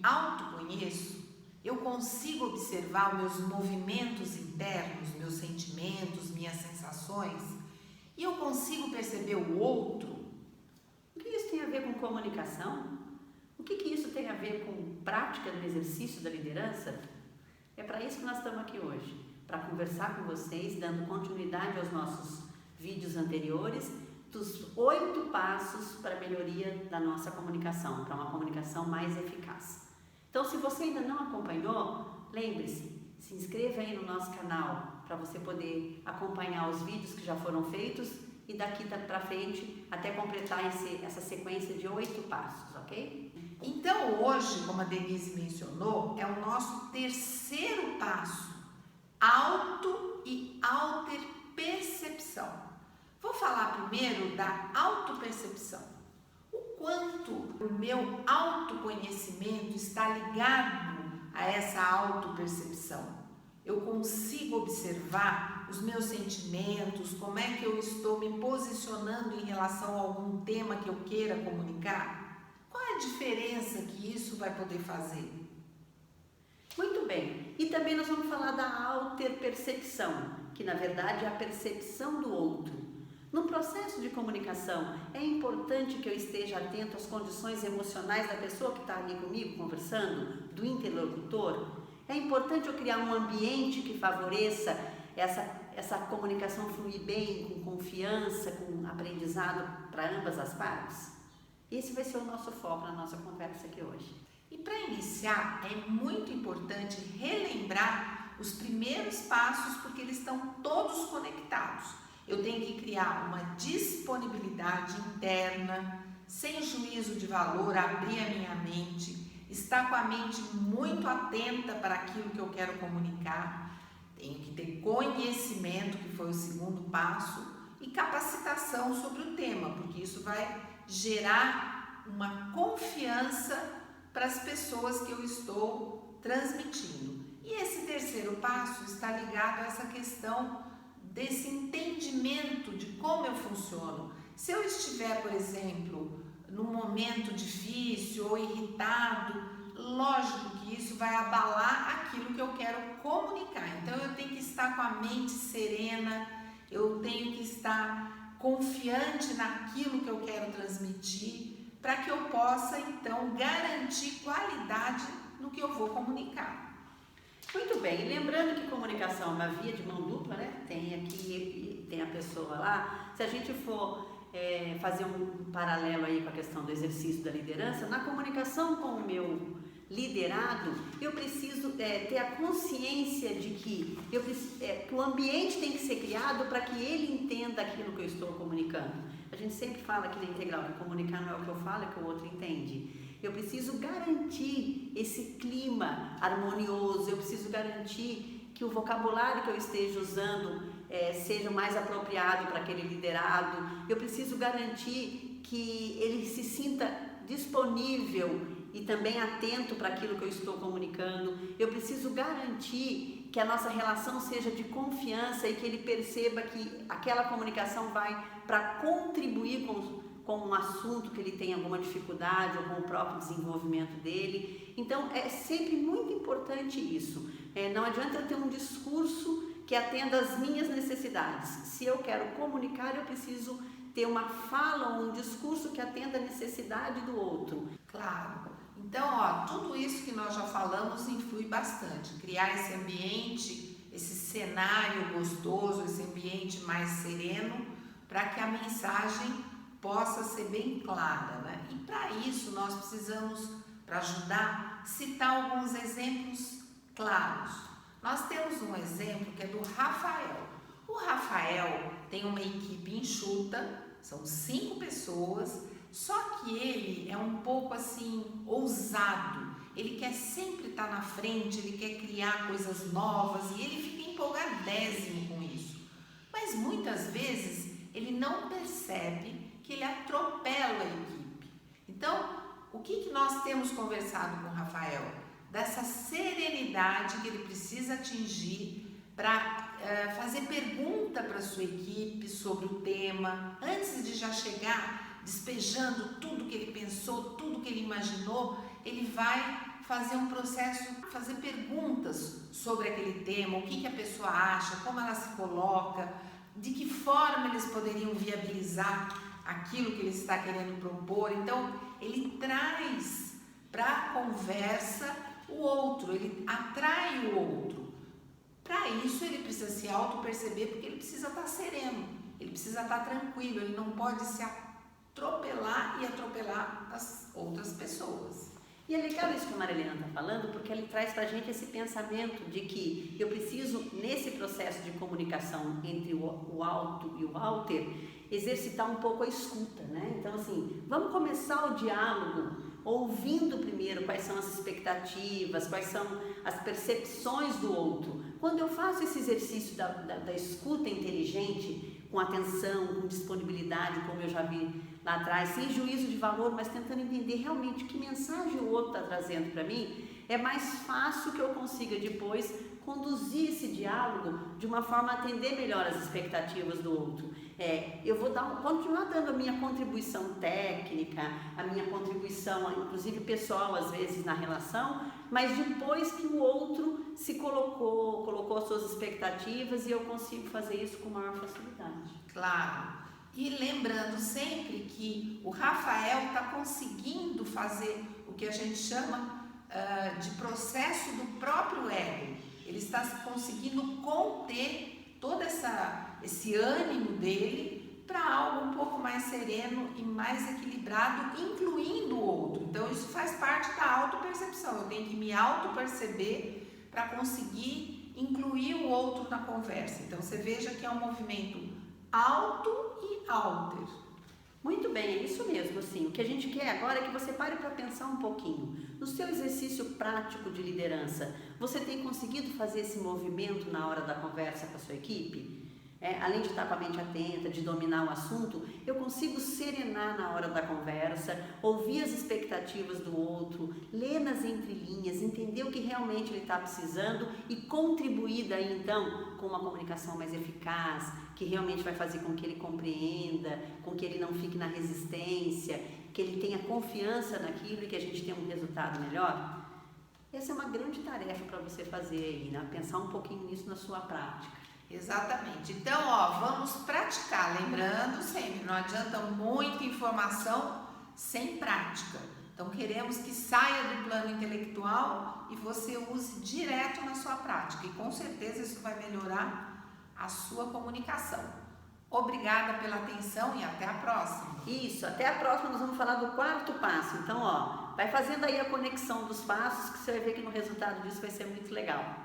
autoconheço, eu consigo observar meus movimentos internos, meus sentimentos, minhas sensações, e eu consigo perceber o outro. O que isso tem a ver com comunicação? O que isso tem a ver com prática do exercício da liderança? É para isso que nós estamos aqui hoje, para conversar com vocês, dando continuidade aos nossos vídeos anteriores, dos 8 passos para a melhoria da nossa comunicação, para uma comunicação mais eficaz. Então, se você ainda não acompanhou, lembre-se, se inscreva aí no nosso canal para você poder acompanhar os vídeos que já foram feitos e daqui para frente até completar essa sequência de 8 passos, ok? Então hoje, como a Denise mencionou, é o nosso terceiro passo, auto e autopercepção. Vou falar primeiro da autopercepção. O quanto o meu autoconhecimento está ligado a essa autopercepção. Eu consigo observar os meus sentimentos, como é que eu estou me posicionando em relação a algum tema que eu queira comunicar? Qual é a diferença que isso vai poder fazer? Muito bem. E também nós vamos falar da autopercepção, que na verdade é a percepção do outro. No processo de comunicação, é importante que eu esteja atento às condições emocionais da pessoa que está ali comigo conversando, do interlocutor. É importante eu criar um ambiente que favoreça essa comunicação fluir bem, com confiança, com aprendizado para ambas as partes. Esse vai ser o nosso foco na nossa conversa aqui hoje. E para iniciar, é muito importante relembrar os primeiros passos, porque eles estão todos conectados. Eu tenho que criar uma disponibilidade interna, sem juízo de valor, abrir a minha mente, estar com a mente muito atenta para aquilo que eu quero comunicar. Tenho que ter conhecimento, que foi o segundo passo, e capacitação sobre o tema, porque isso vai gerar uma confiança para as pessoas que eu estou transmitindo. E esse terceiro passo está ligado a essa questão desse entendimento de como eu funciono. Se eu estiver, por exemplo, num momento difícil ou irritado, lógico que isso vai abalar aquilo que eu quero comunicar. Então eu tenho que estar com a mente serena, eu tenho que estar confiante naquilo que eu quero transmitir, para que eu possa então garantir qualidade no que eu vou comunicar. Muito bem, e lembrando que comunicação é uma via de mão dupla, né? Tem aqui, tem a pessoa lá. Se a gente for fazer um paralelo aí com a questão do exercício da liderança, na comunicação com o meu liderado, eu preciso ter a consciência de que o ambiente tem que ser criado para que ele entenda aquilo que eu estou comunicando. A gente sempre fala aqui na Integral que comunicar não é o que eu falo, é o que o outro entende. Eu preciso garantir esse clima harmonioso, eu preciso garantir que o vocabulário que eu esteja usando seja mais apropriado para aquele liderado. Eu preciso garantir que ele se sinta disponível e também atento para aquilo que eu estou comunicando. Eu preciso garantir que a nossa relação seja de confiança e que ele perceba que aquela comunicação vai para contribuir com um assunto que ele tem alguma dificuldade ou com o próprio desenvolvimento dele. Então, é sempre muito importante isso. Não adianta eu ter um discurso que atenda às minhas necessidades. Se eu quero comunicar, eu preciso ter uma fala ou um discurso que atenda a necessidade do outro. Claro. Então, tudo isso que nós já falamos influi bastante. Criar esse ambiente, esse cenário gostoso, esse ambiente mais sereno, para que a mensagem possa ser bem clara, né? E para isso nós precisamos, para ajudar, citar alguns exemplos claros. Nós temos um exemplo que é do Rafael. O Rafael tem uma equipe enxuta, são 5 pessoas, só que ele é um pouco assim, ousado. Ele quer sempre estar na frente, ele quer criar coisas novas e ele fica empolgadésimo com isso. Mas muitas vezes ele não percebe que ele atropela a equipe. Então, o que nós temos conversado com o Rafael? Dessa serenidade que ele precisa atingir para fazer pergunta para a sua equipe sobre o tema, antes de já chegar despejando tudo que ele pensou, tudo que ele imaginou, ele vai fazer um processo, fazer perguntas sobre aquele tema, o que a pessoa acha, como ela se coloca, de que forma eles poderiam viabilizar aquilo que ele está querendo propor. Então, ele traz para a conversa o outro, ele atrai o outro. Para isso, ele precisa se auto-perceber, porque ele precisa estar sereno, ele precisa estar tranquilo, ele não pode se atropelar e atropelar as outras pessoas. E é legal isso que a Marilena está falando, porque ele traz para a gente esse pensamento de que eu preciso, nesse processo de comunicação entre o alto e o alter, exercitar um pouco a escuta, né? Então, assim, vamos começar o diálogo ouvindo primeiro quais são as expectativas, quais são as percepções do outro. Quando eu faço esse exercício da escuta inteligente, com atenção, com disponibilidade, como eu já vi lá atrás, sem juízo de valor, mas tentando entender realmente que mensagem o outro está trazendo para mim, é mais fácil que eu consiga depois conduzir esse diálogo de uma forma a atender melhor as expectativas do outro. Eu vou continuar dando a minha contribuição técnica, a minha contribuição, inclusive pessoal, às vezes, na relação, mas depois que o outro se colocou as suas expectativas, e eu consigo fazer isso com maior facilidade. Claro. E lembrando sempre que o Rafael está conseguindo fazer o que a gente chama de processo do próprio ego. Ele está conseguindo conter todo esse ânimo dele para algo um pouco mais sereno e mais equilibrado, incluindo o outro. Então, isso faz parte da autopercepção. Eu tenho que me autoperceber para conseguir incluir o outro na conversa. Então, você veja que é um movimento alto e alter. Muito bem, é isso mesmo, assim, o que a gente quer agora é que você pare para pensar um pouquinho. No seu exercício prático de liderança, você tem conseguido fazer esse movimento na hora da conversa com a sua equipe? Além de estar com a mente atenta, de dominar o assunto, eu consigo serenar na hora da conversa, ouvir as expectativas do outro, ler nas entrelinhas, entender o que realmente ele está precisando e contribuir daí então com uma comunicação mais eficaz, que realmente vai fazer com que ele compreenda, com que ele não fique na resistência, que ele tenha confiança naquilo e que a gente tenha um resultado melhor. Essa é uma grande tarefa para você fazer aí, né? Pensar um pouquinho nisso na sua prática. Exatamente. Então, vamos praticar. Lembrando sempre, não adianta muita informação sem prática. Então, queremos que saia do plano intelectual e você use direto na sua prática. E com certeza isso vai melhorar a sua comunicação. Obrigada pela atenção e até a próxima. Isso, até a próxima nós vamos falar do 4º passo. Então, vai fazendo aí a conexão dos passos que você vai ver que no resultado disso vai ser muito legal.